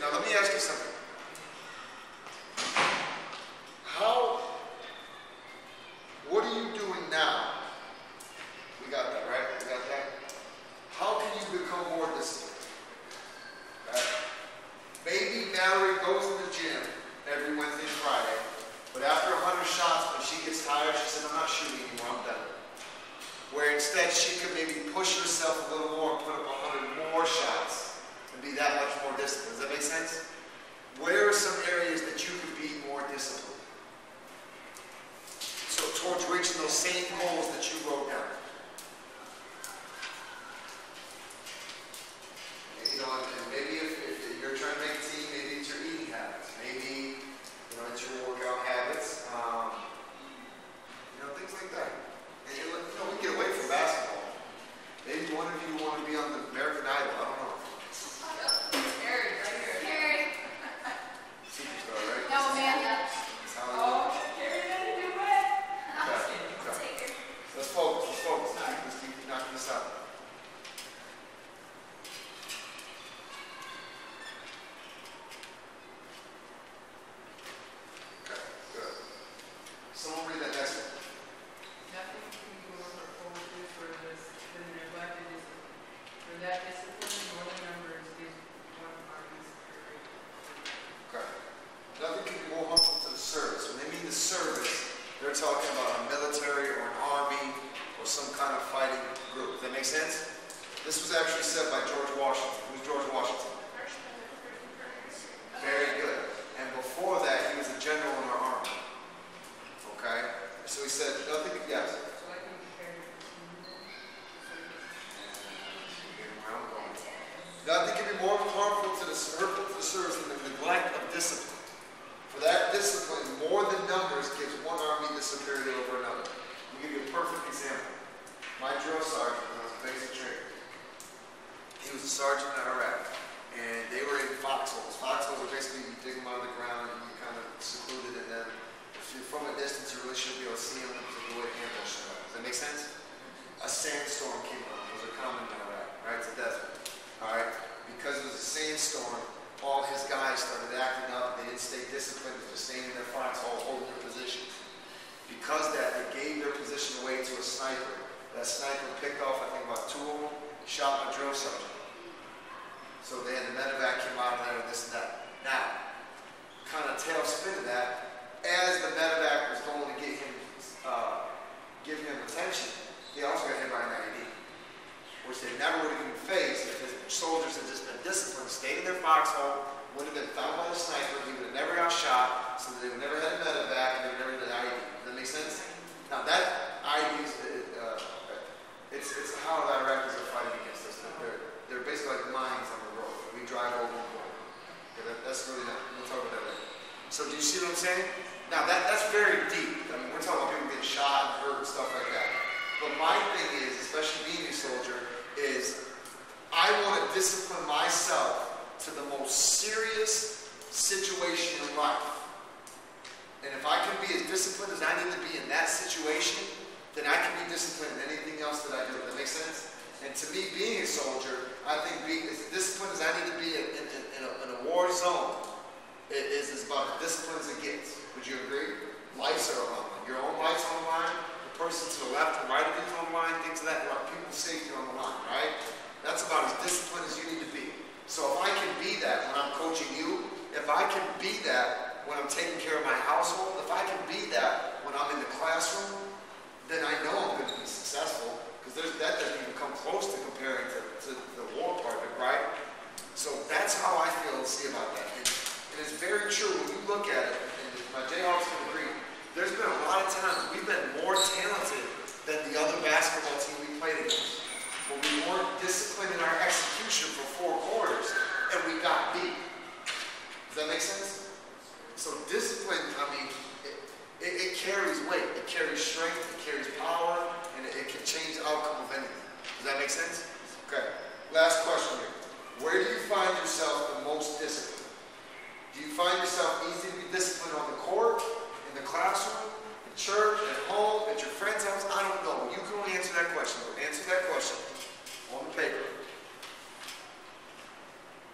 Now let me ask you something. What are you doing now? We got that, right? We got that? How can you become more disciplined? Right? Maybe Mallory goes to the gym every Wednesday and Friday, but after 100 shots, when she gets tired, she says, I'm not shooting anymore, I'm done. Where instead she could maybe push herself a little more and put up 100 more shots and be that much more disciplined. Does that make sense? Where are some areas that you could be more disciplined? So towards reaching those same goals that you wrote down. You know, and maybe if you're trying to make a team, maybe it's your eating habits. Maybe, you know, it's your workout habits. You know, things like that. And you know, we get away from basketball. Maybe one of you want to be on the American Idol. I don't know. Carrie, right here. Carrie. Superstar, right? No, Amanda. Oh, Carrie didn't do it. Okay. Let's focus. Let's focus. Let's keep knocking this out. Okay, good. Someone read that next one. Nothing can be more forwarded for this than neglected is for that discipline more than numbers is one army's superior. Okay. Nothing can be more harmful to the service. When they mean the service, they're talking about a military or an army or some kind of fighting group. Does that make sense? This was actually said by George Washington. Who's George Washington? Very good. And before that, he was a general in our army. Okay? So he said, nothing, yes? So I can compare it Nothing can be more harmful to the service than the neglect of discipline. For that discipline, more than numbers, gives one army the superiority over another. I'll give you a perfect example. My drill sergeant, when I was a basic trainer, he was a sergeant in Iraq, and they were in foxholes. Foxholes are basically, you dig them out of the ground and you kind of secluded in them. If you're from a distance, you really shouldn't be able to see them because of the way ambush them. Does that make sense? A sandstorm came on. Those are common in Iraq, right? It's a desert. All right? Because it was a sandstorm, all his guys started acting up. They didn't stay disciplined. They were staying in their foxhole, holding their positions. Because that, they gave their position away to a sniper. That sniper picked off, I think, about 2 of them, shot my drill sergeant. So they had the medevac came out of there and this and that. Now, kind of tail spin of that, as the medevac was going to give him attention, he also got hit by an IED, which they never would have even faced if his soldiers had just been disciplined, stayed in their foxhole, would have been found by the sniper, he would have never got shot, so they would never had a medevac, and they would never had an IED. Does that make sense? Now that IED it's how the Iraqis are fighting against us. They're basically like mines on the road. We drive over them. Okay, that's really not, we'll talk about that later. So do you see what I'm saying? Now that's very deep. I mean, we're talking about people getting shot and hurt and stuff like that. But my thing is, especially being a soldier, is I want to discipline myself to the most serious situation in life. And if I can be as disciplined as I need to be in that situation, then I can be disciplined in anything else that I do. Does that make sense? And to me, being a soldier, I think being as disciplined as I need to be in a war zone is as about as disciplined as it gets. Would you agree? Lives are on the line. Your own life's on the line. The person to the left and right of you is on the line. Things of that. People's safety on the line, right? That's about as disciplined as you need to be. So if I can be that when I'm coaching you, if I can be that when I'm taking care of my household, if I can be that when I'm in the classroom, then I know I'm going to be successful, because that doesn't even come close to comparing to the war part of it, right? So that's how I feel and see about that. And it's very true when you look at it, and my Jayhawks can agree, there's been a lot of times we've been more talented than the other basketball team we played against. But we weren't disciplined in our execution for 4 quarters, and we got beat. Does that make sense? So discipline, I mean, it carries weight, it carries strength, it carries power, and it can change the outcome of anything. Does that make sense? Okay. Last question here. Where do you find yourself the most disciplined? Do you find yourself easy to be disciplined on the court, in the classroom, in church, at home, at your friend's house? I don't know. You can only answer that question. Answer that question on the paper.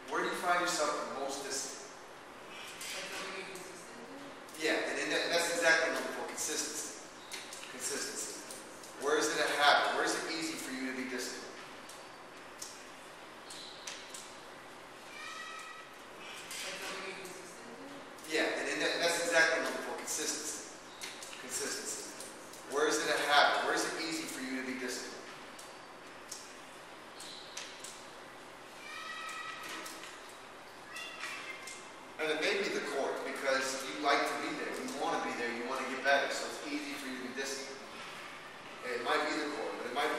Where do you find yourself the most disciplined?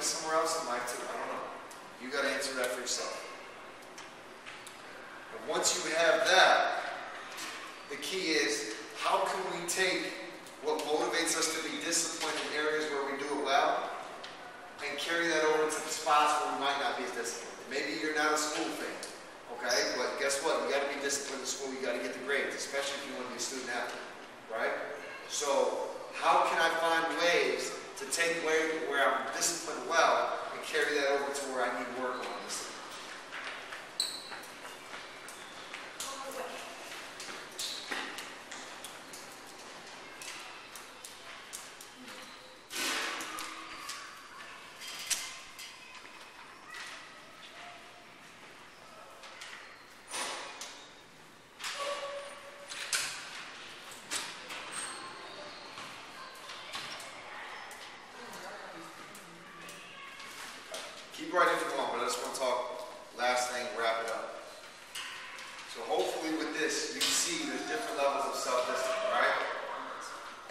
be somewhere else in life too. I don't know. You got to answer that for yourself. And once you have that, the key is, how can we take what motivates us to be disciplined in areas where we do it well and carry that over to the spots where we might not be as disciplined? Maybe you're not a school fan, okay? But guess what? You got to be disciplined in school. You got to get the grades, especially if you want to be a student athlete, right? So how can I find ways to take where I'm disciplined well and carry that over to where I need work on this? Keep writing if you want, but I just want to talk last thing, wrap it up. So hopefully with this, you can see there's different levels of self-discipline, right?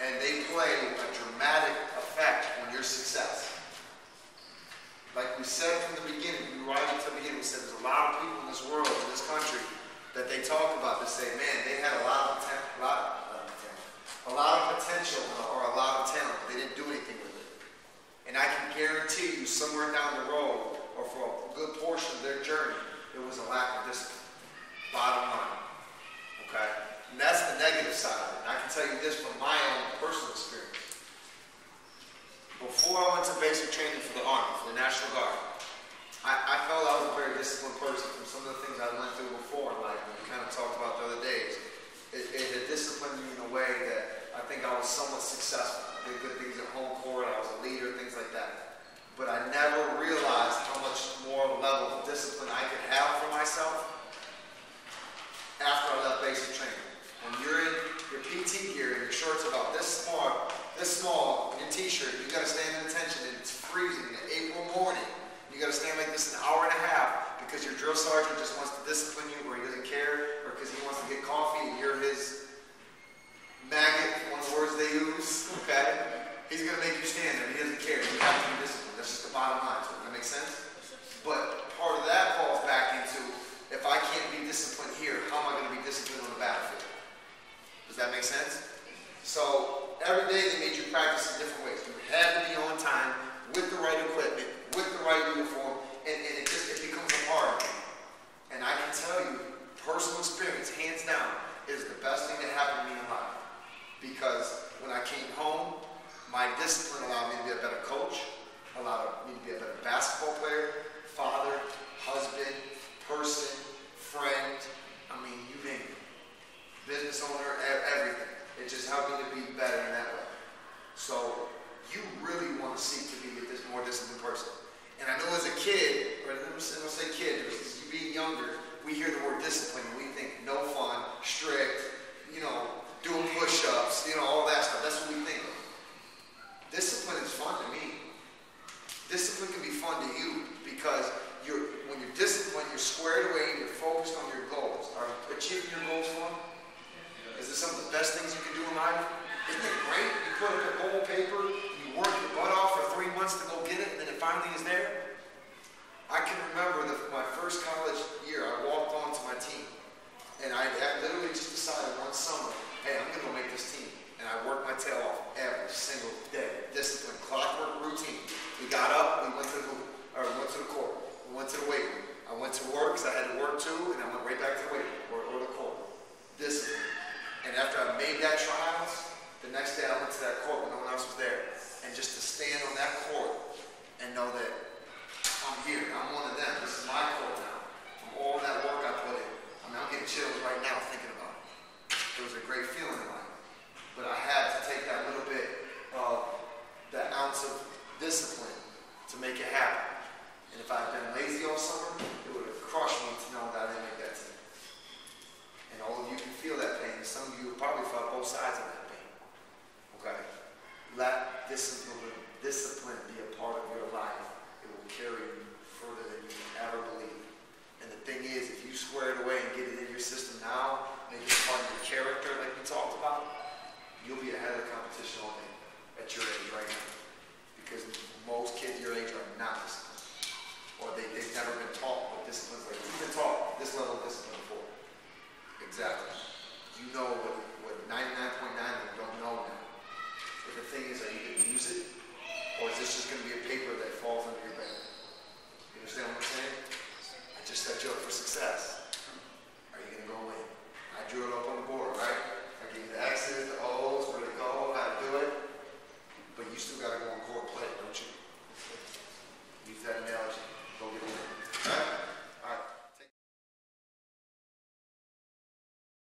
And they play a dramatic effect on your success. Like we said from the beginning, we were right at the beginning, we said there's a lot of people in this world, in this country, that they talk about that say, man, they had a lot of potential or a lot of talent, but they didn't do anything with it. And I can guarantee you somewhere down the road, or for a good portion of their journey, it was a lack of discipline. Bottom line. Okay? And that's the negative side of it. And I can tell you this from my own personal experience. Before I went to basic training for the Army, for the National Guard, I felt I was a very disciplined person from some of the things I went through before in life. And we kind of talked about the other days. It had disciplined me in a way that I think I was somewhat successful. I did good things at home court, I was a leader, things like that. But I never realized how much more level of discipline I could have for myself after I left basic training. When you're in your PT gear and your shorts about this small, in your t-shirt, you got to stand in attention and it's freezing in April morning. You got to stand like this an hour and a half because your drill sergeant just wants to discipline you or he doesn't care or because he wants to get coffee and you're his maggot, one of the words they use, okay? He's going to make you stand there. He doesn't care. You have to be disciplined. That's just the bottom line. So does that make sense? But part of that falls back into, if I can't be disciplined here, how am I going to be disciplined on the battlefield? Does that make sense? So every day they made you practice in different ways. You had to be on time with the right equipment, with the right uniform, and it becomes a part of you. And I can tell you, personal experience, hands down, is the best thing that happened to me in life. Because when I came home, my discipline allowed me to be a better coach, allowed me to be a better basketball player, father, husband, person, friend, I mean, you name it. Business owner, everything. It just helped me to be better in that way. So you really want to seek to be a more disciplined person. And I know as a kid, or I'm going to say kid, because you being younger, we hear the word discipline and we think no fun, strict, doing push-ups, all that stuff. That's what we think of. Discipline is fun to me. Discipline can be fun to you because when you're disciplined, you're squared away and you're focused on your goals. Are achieving your goals fun? Is this some of the best things you can do in life? Isn't it great? You put up a goal paper, you work your butt off for 3 months to go get it, and then it finally is there. I can remember my first college year, I walked onto my team. And I literally just decided one summer, hey, I'm going to go make this team. And I worked my tail off every single day. Discipline, clockwork, routine. We got up, we went to the court. We went to the weight room. I went to work because I had to work too, and I went right back to the weight room or the court. Discipline. And after I made that trials, the next day I went to that court when no one else was there. And just to stand on that court and know that